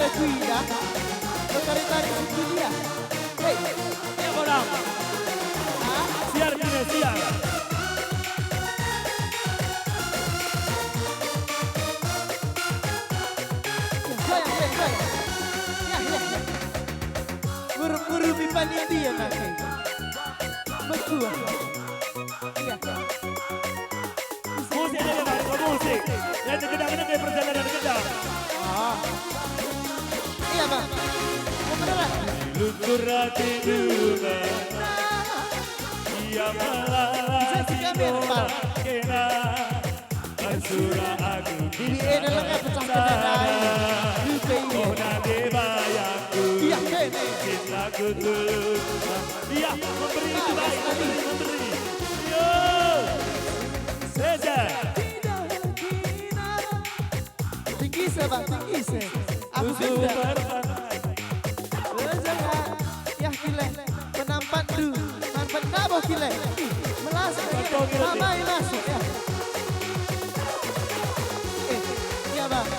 la guida, lo tarik-tarik situ dia. Hei, Ya orang. Siar gini, siar. goyang. Ya. Buru-buru pipan dia nanti. Betul. Iya. Musik ini Bang, musik. Yang kedang-kedang kayak perjalanan kedang. Iya Bang. Beneran. Luntur hati dulu. Ia malah sinong kena. Surah aku Diri ada lengkap pecah kendaraan. Kona debayangku. Iya kene. Cintaku tulus. Iya memberi itu baik. Memberi. Yo. Seja. Tinggi se Bang, tinggi se. Aku sudah. Ya kile. Penampan du. Nampan nabo kile. Melas. Mamai masuk ya. Bang.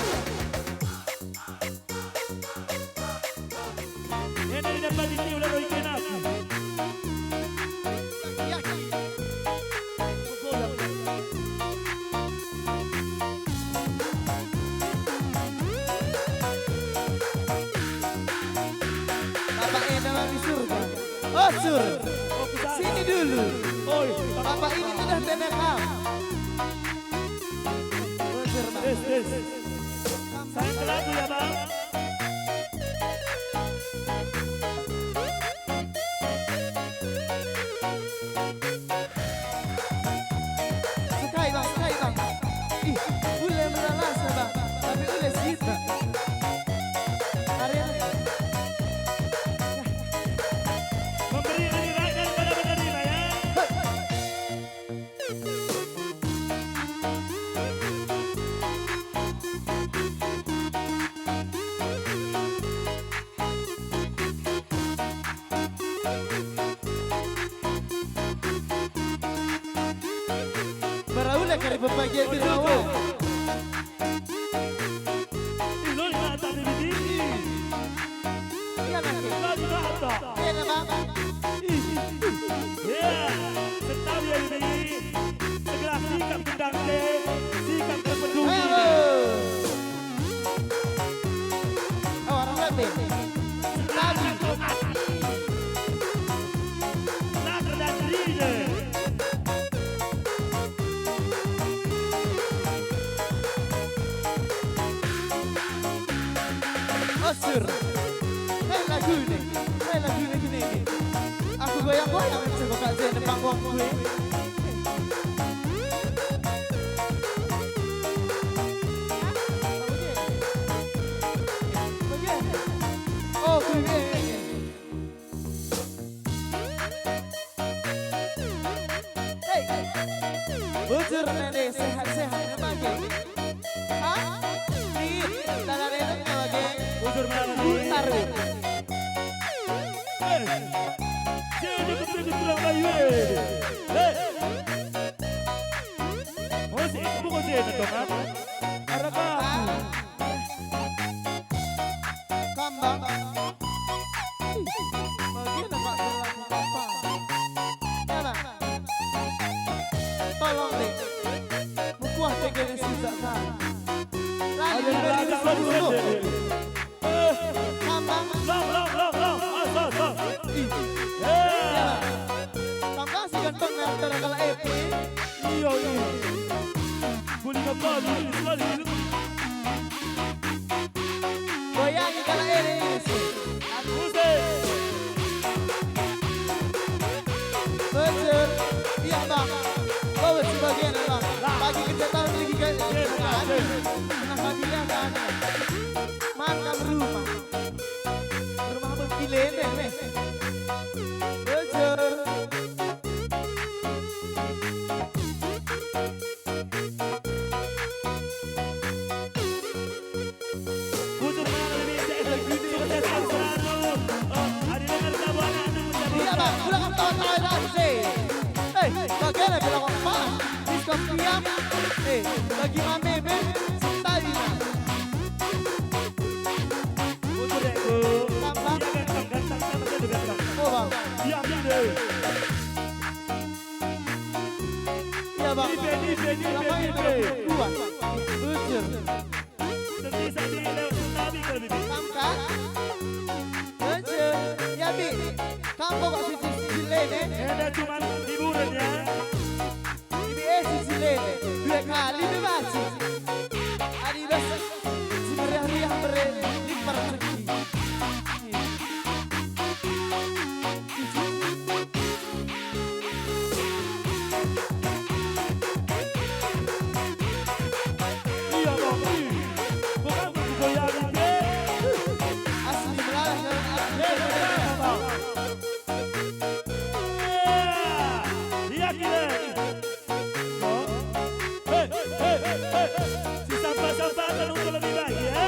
Yang dari dapat ini udah ikan aku. Ya. Bapak dalam di surga. Oh surga. Sini dulu. Oi, Bapak ini sudah tanda kam. Des. Saya lagu ya Bang. Sekali bang. Ih, boleh melalas Bang. Tapi boleh sita. Area. Memberi rakyat pada penerima ya. Beraulah kali berbagai birawa. Lo yang tak dibidi. Iya nanti. Lagi tak. Iya Bang. Ya, tetap ya ini. Segera sikap gendang deh. Sikap terpeduli. Ayo. Oh, orang lebih. Lagi. Nak dan diri deh. Osur. Hei lagu ini gini. Aku goyang-goyang coba Kak Zen depan panggung gue. Oh, gue. Hei. Bujur nenek sehat-sehat bagi. Hah? Nih, tangan neneknya bagi. Bujur mana nih? Putar. Jadi kebetulan kayu. Musik bukan dia tetongan. Ada kamu. Kambang. Bagian apa dalam apa? Ya Bang. Tolong deh. Bukuah tegene sudah kan. Lagi dari dulu. Kambang. Long. Asal. Ya. Kambang si ganteng antara kala epi. Iya. Boleh kembali sekali. Goyangi kala ini sih. Musik. Betul. Iya Bang. Bawa sebagian Bang. Bagi kecetan lagi kan. Nah baginya kan. Makan rumah. Rumah berpilih deh. Betul. Bujur mana lebih sukses selalu. Hari dengar kamu anak menjadi. Iya Bang. Pulang tawa-tawa lagi. Bagaimana bilang apa? Diskon diam. Bagi mame ben. Tadi Lama yang berdua. Bujur. Terpisah di lewat Nabi kalau bibi. Kamka. Bujur. Ya bi. Kamu kok sisi lene? Ada cuma hiburan ya. Ibi sisi lene. 2 kali bebas. Adi bas. Si meriah-riah berlimpah rezeki. Iya dong. Bukan bergoyang bibi. Asli melalah dan asli. Iya gila. Si sampah-sampah akan untuk lebih baik ya.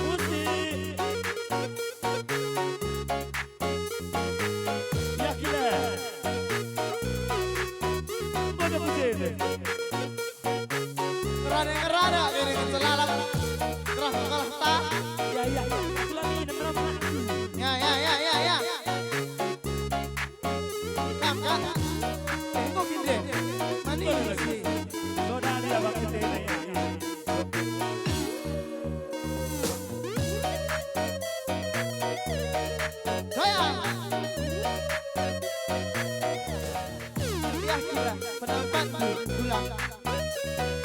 Mesti. Iya gila. Mana pujian? Ngerada ini selalam. Terus kalah tak. Ya. Aku lagi dengan nama. Ya. Kamka. Kok gede? Manis sih. Sudah dia bakal tanya. Sayang. Ya gila, penampan pulang.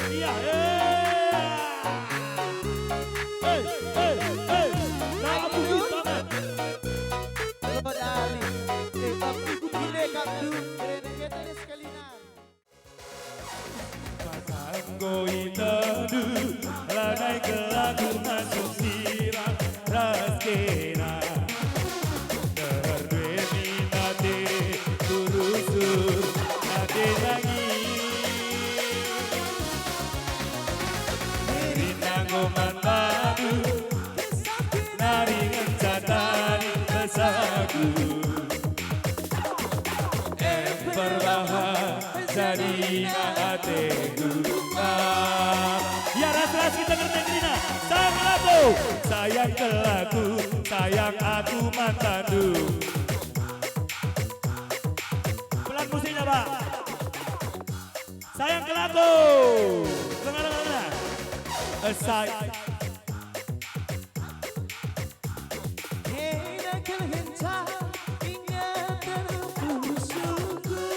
Iya. Nama pujian tangan. Lodali. Tapi ku pilih kabdu. Keren-keren sekali nah. Pasanggo itadu lanai kelaku masuk sirang raskena terdueni nate turusur nate lagi Rinango mantadu nari ngencatani kesaku Perlahan jadi hatiku Ya ras-ras kita ngerti Krina Sayang kelaku Sayang aku mantandu Pelan musiknya pak Sayang kelaku Dengar Sayang Hei nak kehenca ingatan pusuku.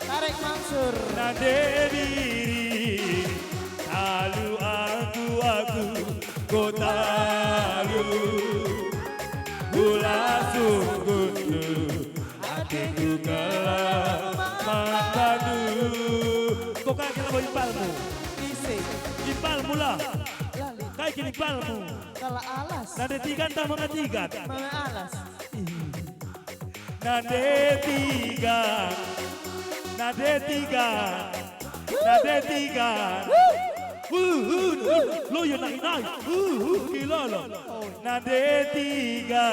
Tarik Mansur. Nade diri Talu aku Kotalu Gula sungguhku Hatiku kelak Mantandu Kau kaya kira bawa impalmu Isi. Impalmu lah Lali. Kaya kira impalmu Kalah alas. Nade tiga tak mengetigat Mama alas. Nade tiga Lo ya naik gila lo Nade tiga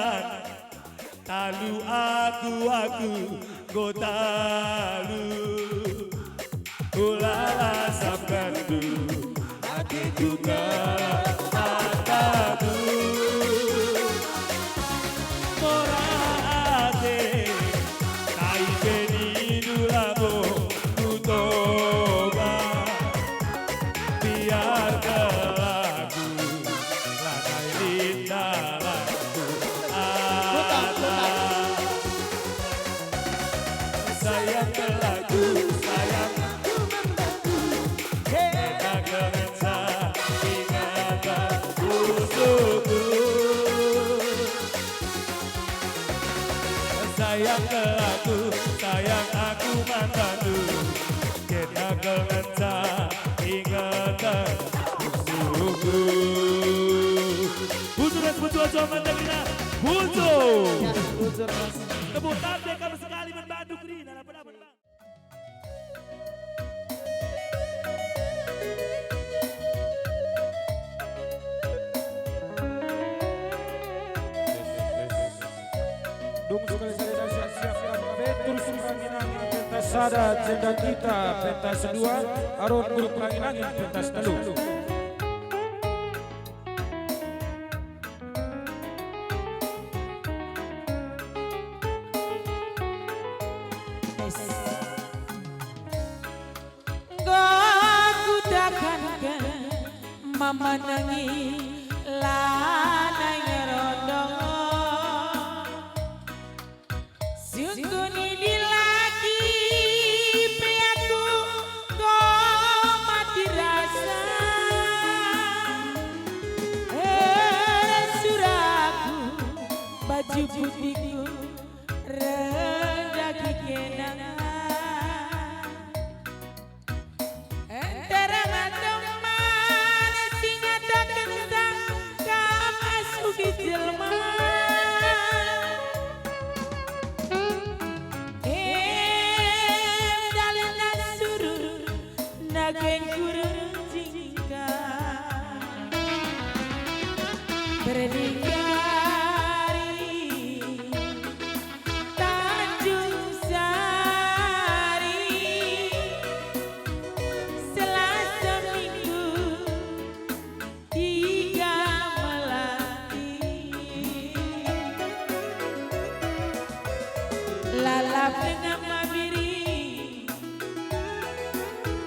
Talu aku Gotalu Ulala sabkandu Hatiku kalah mataku Morate Kai beni dulabo Kutoba Biar kelaku Lanai linda laku Ada Sayang kelaku Sayang Enak kemensa Ingatan usuku Sayang kelaku Sayang aku mantandu Kita kemensa Ingatan usuku Butuh dan butuh aja mantanina Butuh Ya, bujur mas. Tepuk tangan kamu sekali membantu Krina Apa-apa bang Dong sekali saya dah siap-siap Betul angin-angin pentas sada Cenda kita pentas kedua Aron grup angin-angin pentas telu mama nangi lanang rondo sungkuni dilagi peaku kau mati rasa suraku baju putihku rendaki kenangan berdikari Tanjung Sari Selasa Minggu 3 Melati lalap dengan mabiri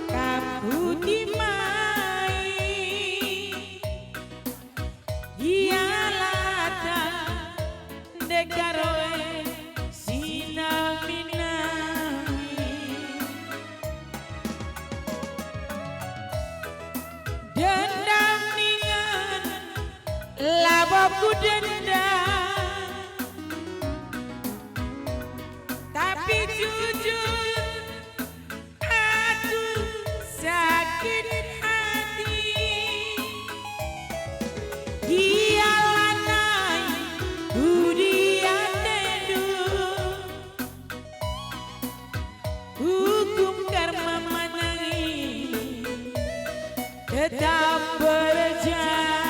kamu dimai Ialata dekaroe sinaminami dendam ningan laboku dendam tapi jujur aku sakit hati Ialanai budia tedu hukum karma manangi tetap berjalan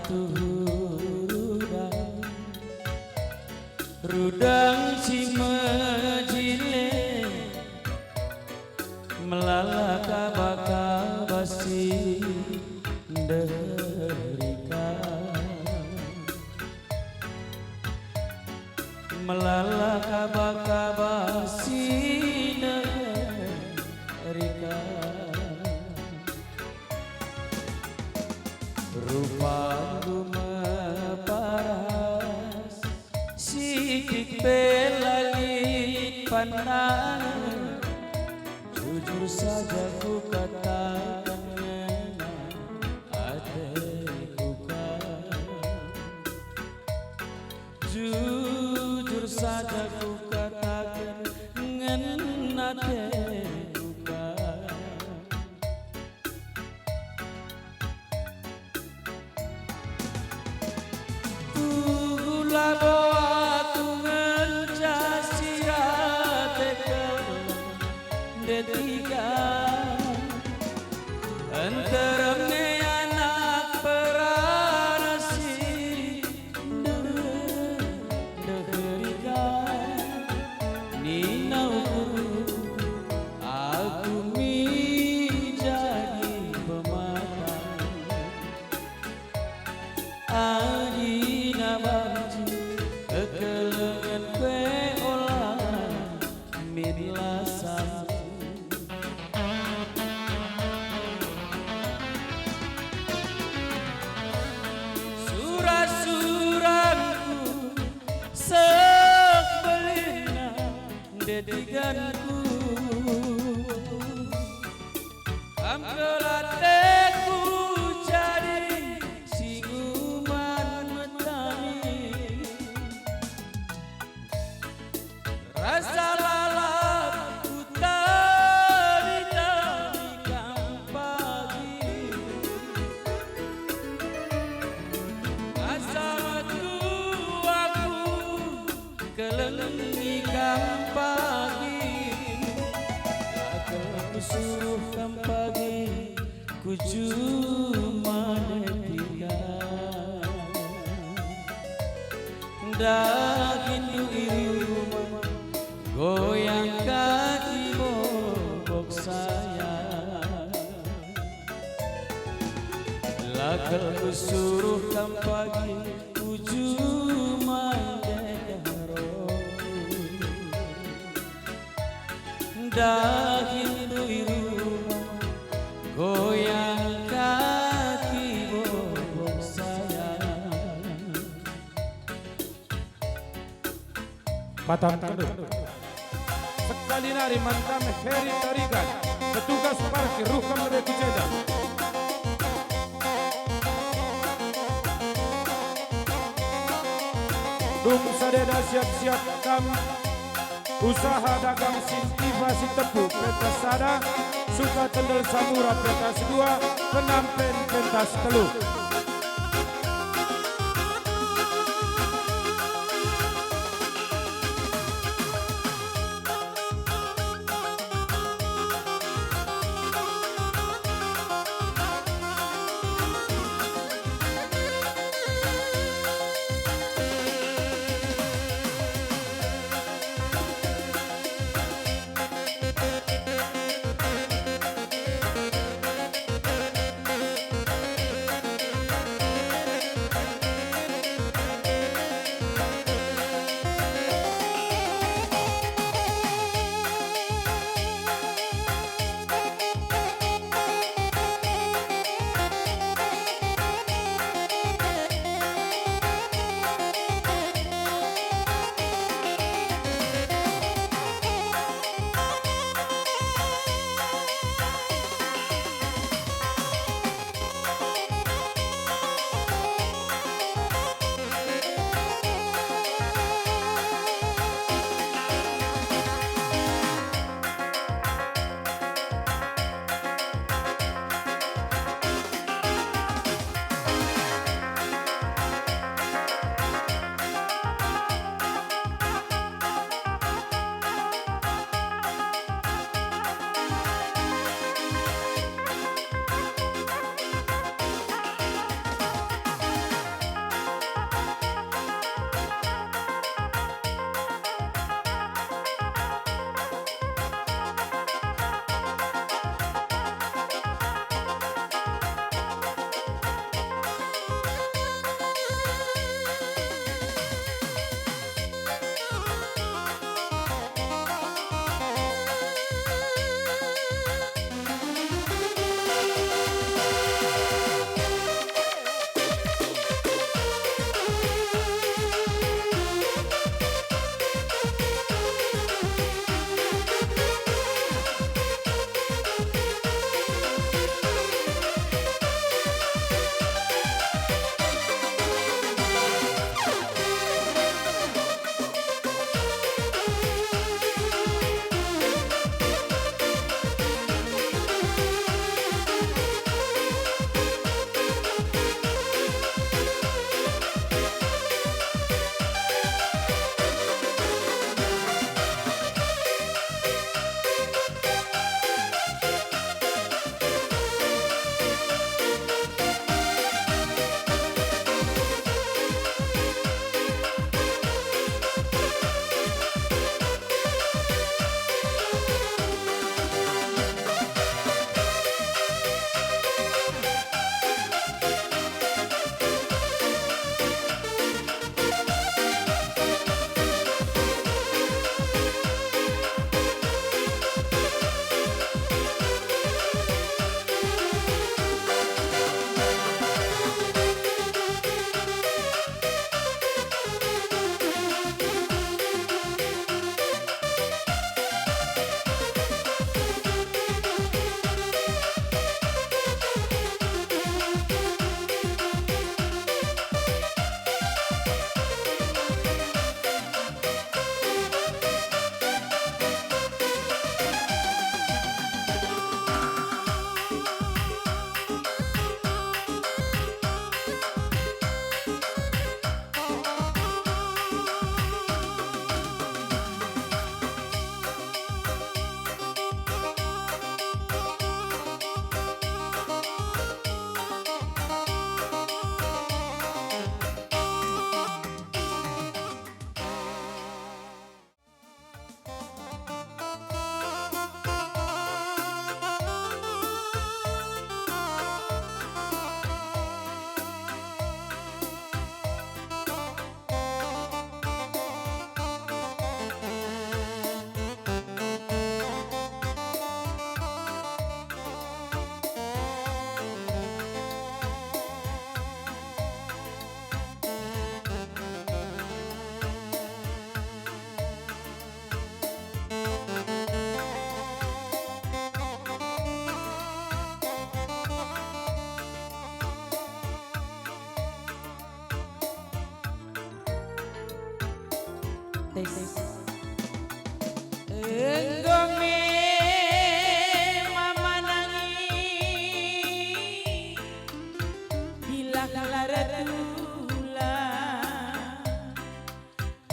rudang rudang si mejile melalaka baka basi derika melalaka baka basi derika rupa paras sidik belali pandang jujur saja ku katakan hatiku kan jujur saja ku katakan hatiku kan labo aku ngencasi ratekan detiga antara me anak peranasi degeriga ninauku aku menjadi pematang adina bangji kekelengan kue olah midlasan surat-suratku sebelina dedikanku amkelateku jadi siguman metani rasa lalap ku tari-tarikan pagi asa waktu aku kelengikan pagi aku suruhkan pagi ku cuma detikan daging iru goyang kaki bobok saya lakal ku suruhkan pagi ku cuma dekaro daging iru goyang kaki bobok saya Batang Kedung. Sekali nari mantam Heri Tarigan, petugas parkir Rukam Lebih Kuceda. Dung sadeda siap-siap kam usaha dagang sintivasi tebu pentas sada suka tendel samura pentas 2 penampen pentas telu. tes. Enggome mama nangis bila kalara tulang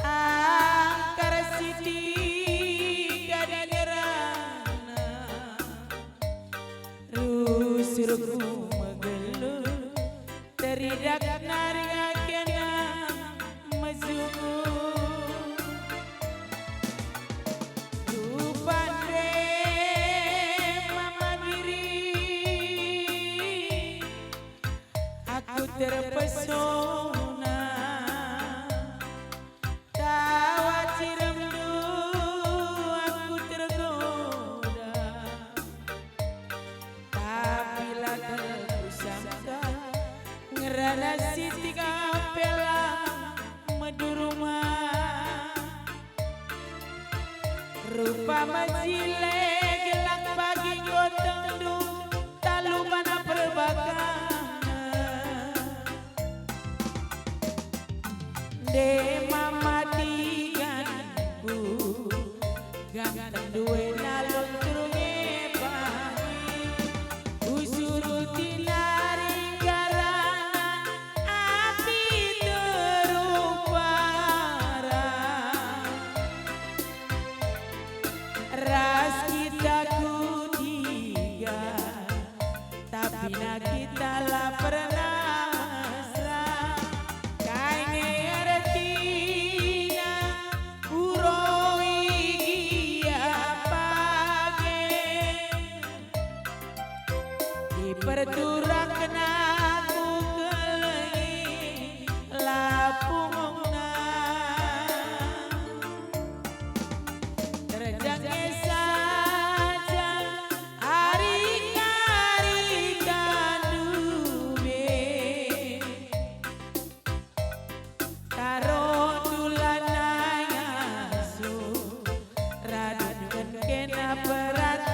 angkar siti gadigerana rusurku megelu teridak naringakena mazungu terpesona tawa ciremdu aku tergoda tapi latar kusangka ngerana siti kapela medu rumah rupa majile gelak bagi gotong du talu mana perbakan de mama tiganku ganteng duwe nalon turunge pagi usuruti nari garana api terupara ras kita kutiga tapi na kita lah pernah perturak kena aku kelai lapungna terjangnya saja hari-hari kadube taruh dulanaya su radukan kena perhatian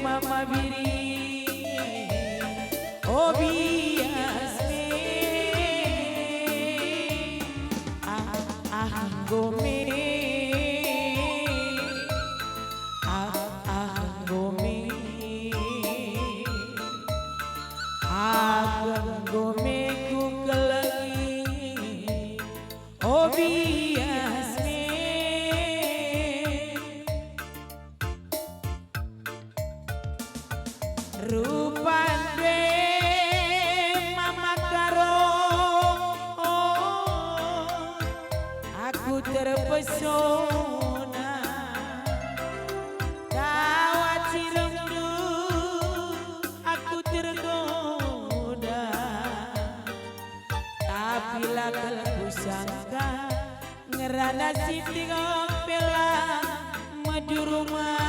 mama biri oh bias gome gome ku kelagi oh bias rupane mama karo aku terpesona tawa ciremdu aku tergoda tapi lagal kusangka ngerana siti ngopela medu rumah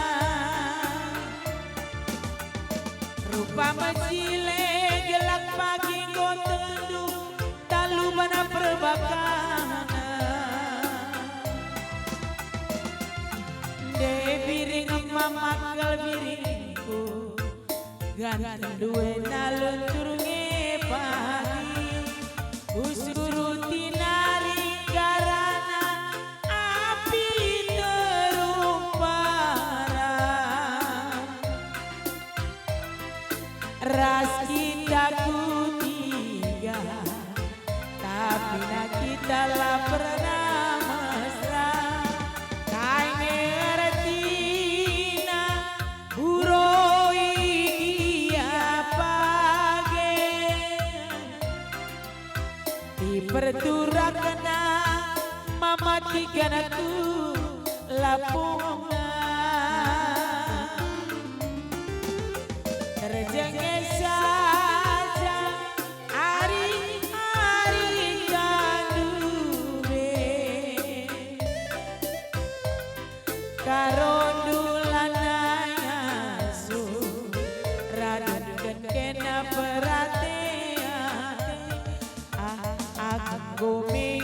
rupa majile gelak pagi gotendu talu mana perbakana de biring mama kal biringku ganteng duwe nalun turunge pagi usuruti nari garana api terumpara ras kita kutiga tapi na kita lah pernah mesra kai ngertina uroi page di perturakna mama tiganaku lapungna terjangnya saja hari-hari kadube karo dulanaya su radukan kena perhatian aku gome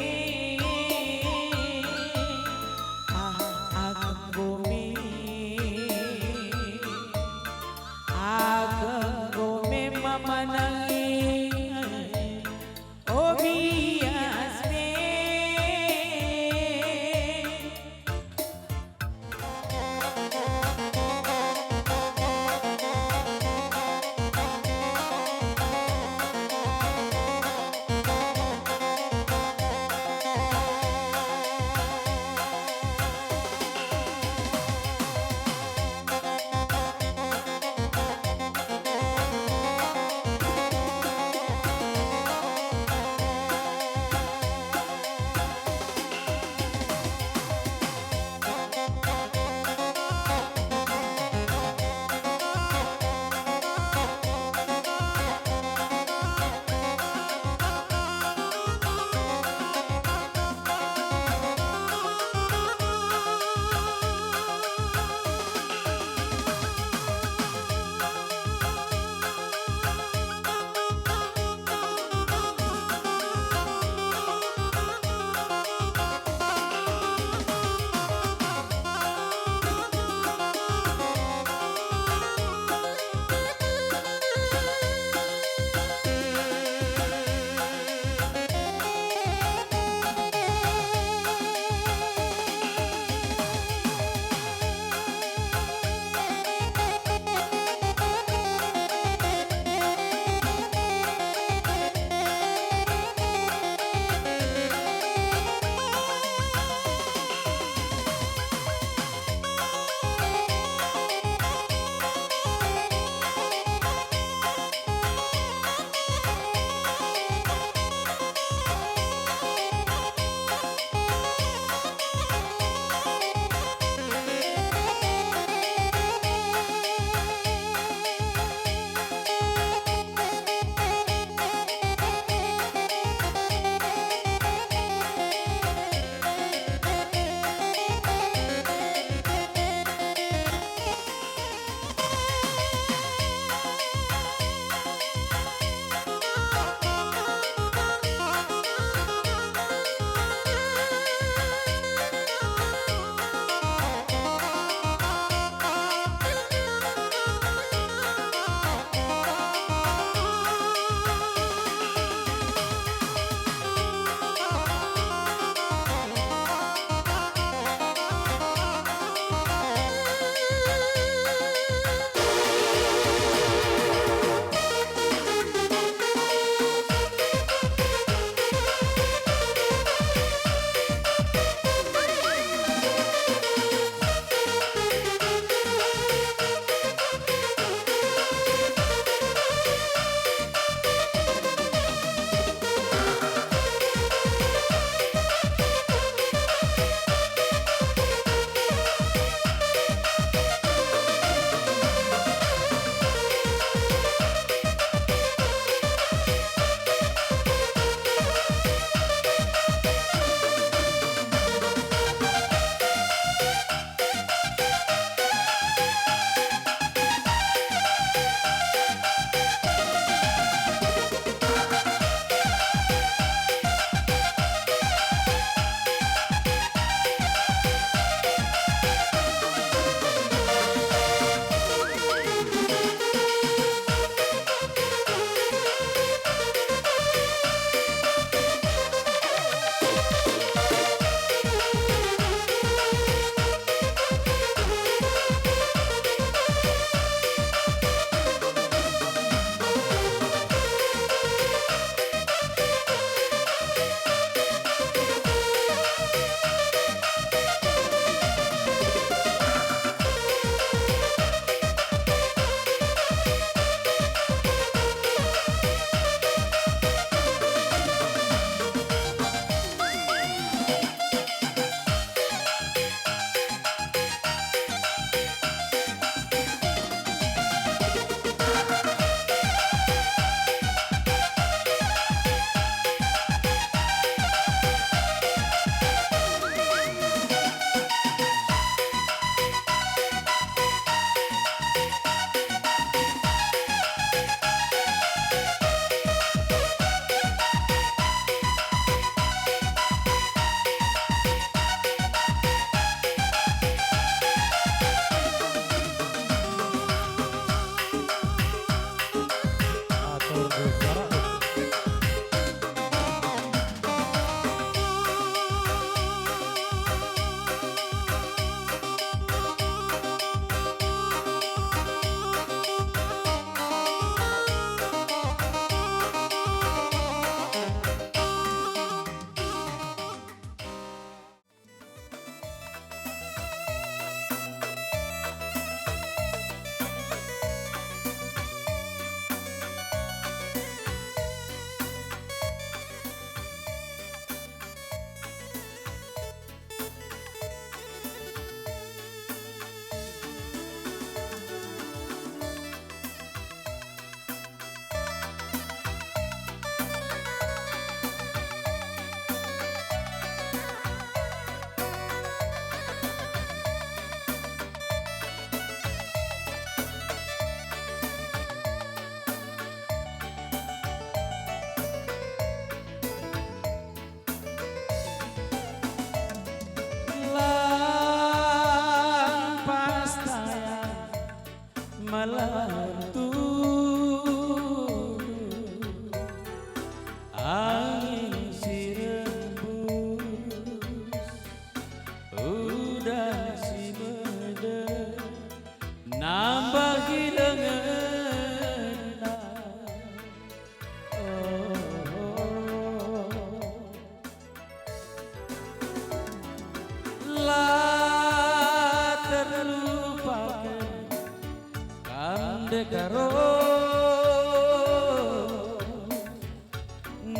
mande karo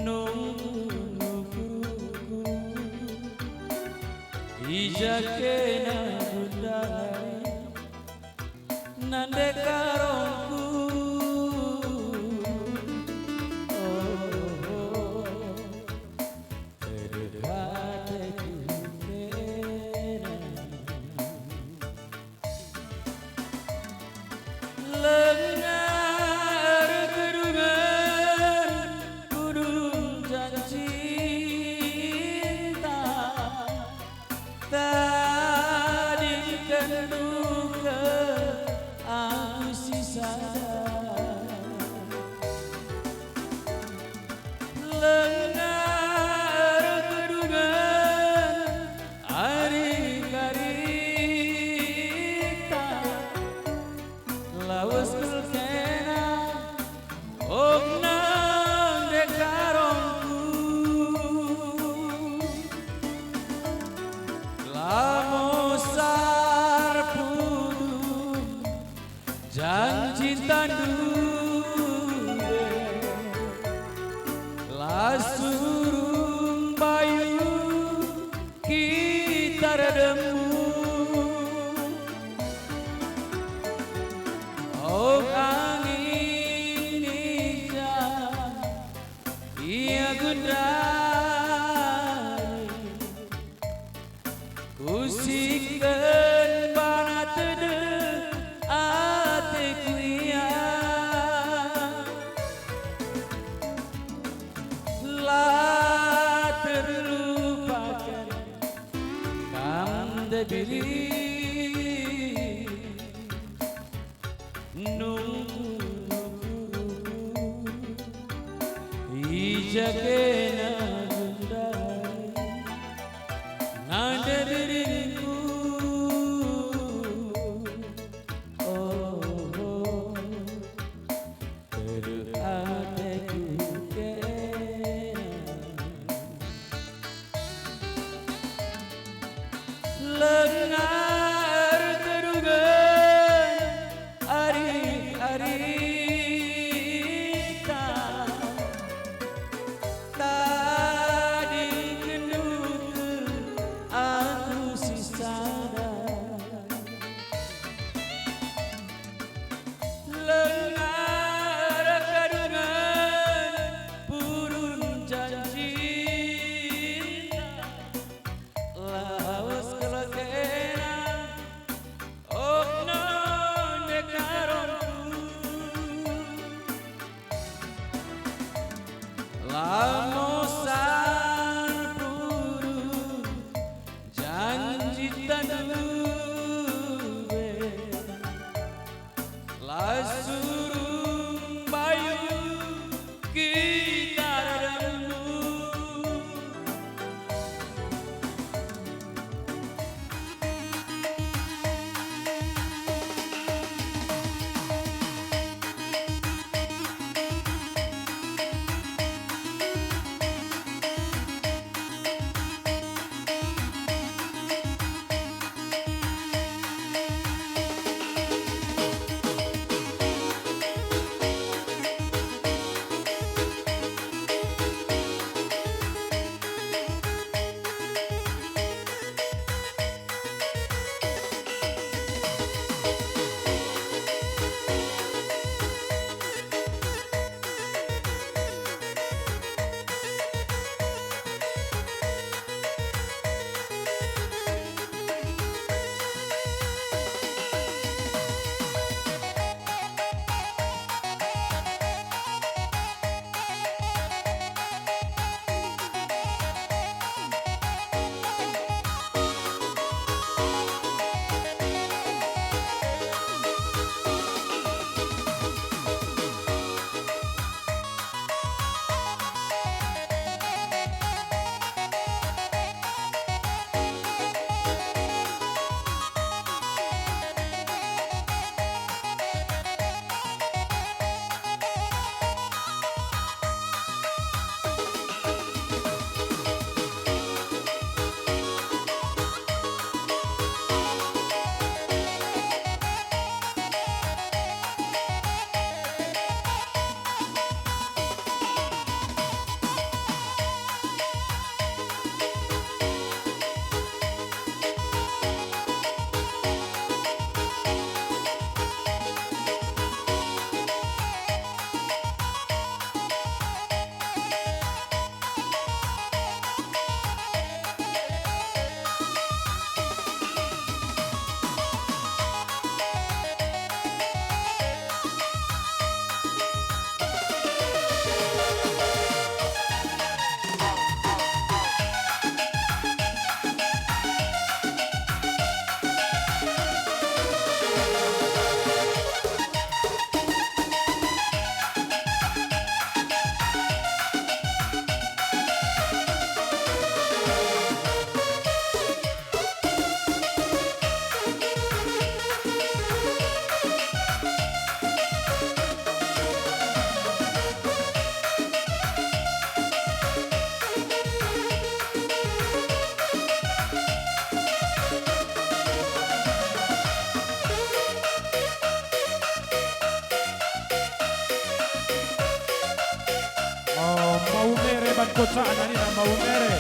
nunggu ijakena budai nande karongku lengar kedungan kudung janji tadi kenduka aku sisa lengar kedungan ari-karita lawas kulkena om nang dekarongku lamosar pudung janji tandure lasurung bayu kita redemu oh angin hijau ia gundari kusikeun bana teu atiku ia lah terlupakan kam diri nunggu ijakena gundai nanda diriku oh terhatiku lengar kedungan ari-arita kota anani nama umere.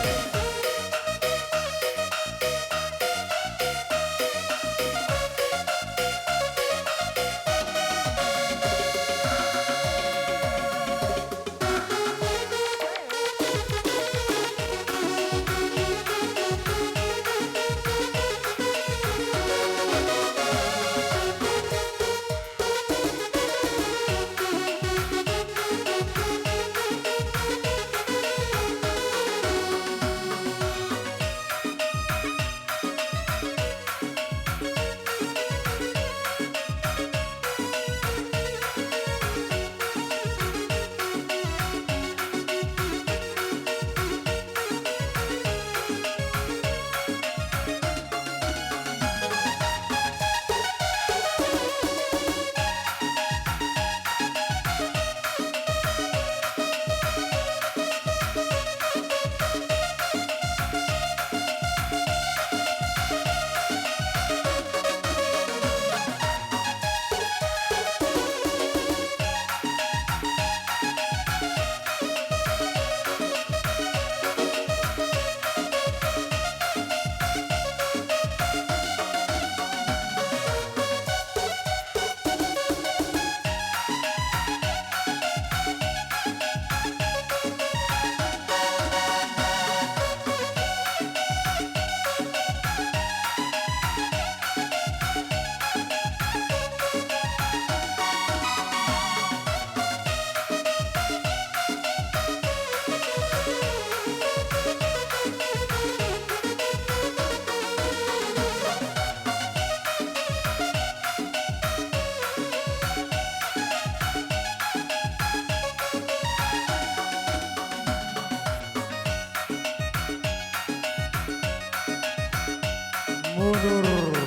Mundur.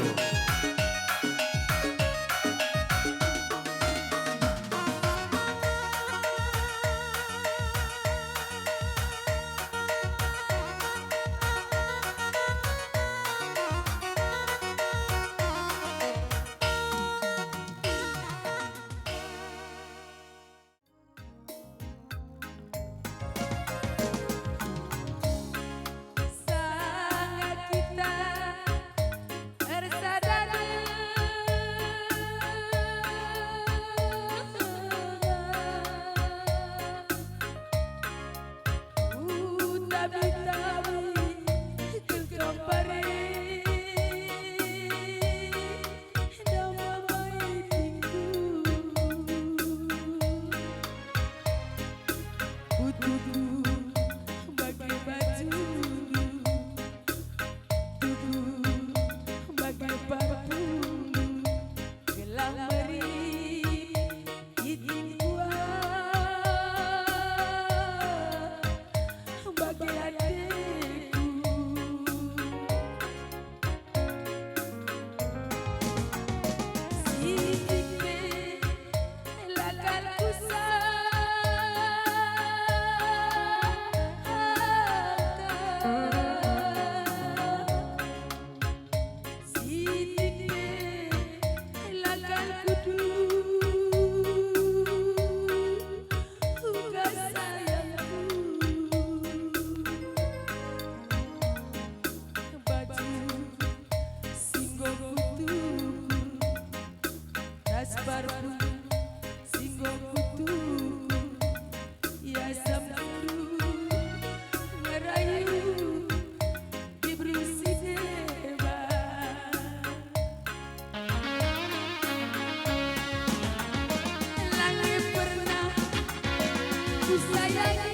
Saat kita bersandar tabi-tabi kekempari nama baitinku putuku bagai baju bagai parfum gelang beri itu bagai adikku sidiknya lakan parfum singgo kutu ya sabdu ngerayu diberi deba langit pernah ku sayangi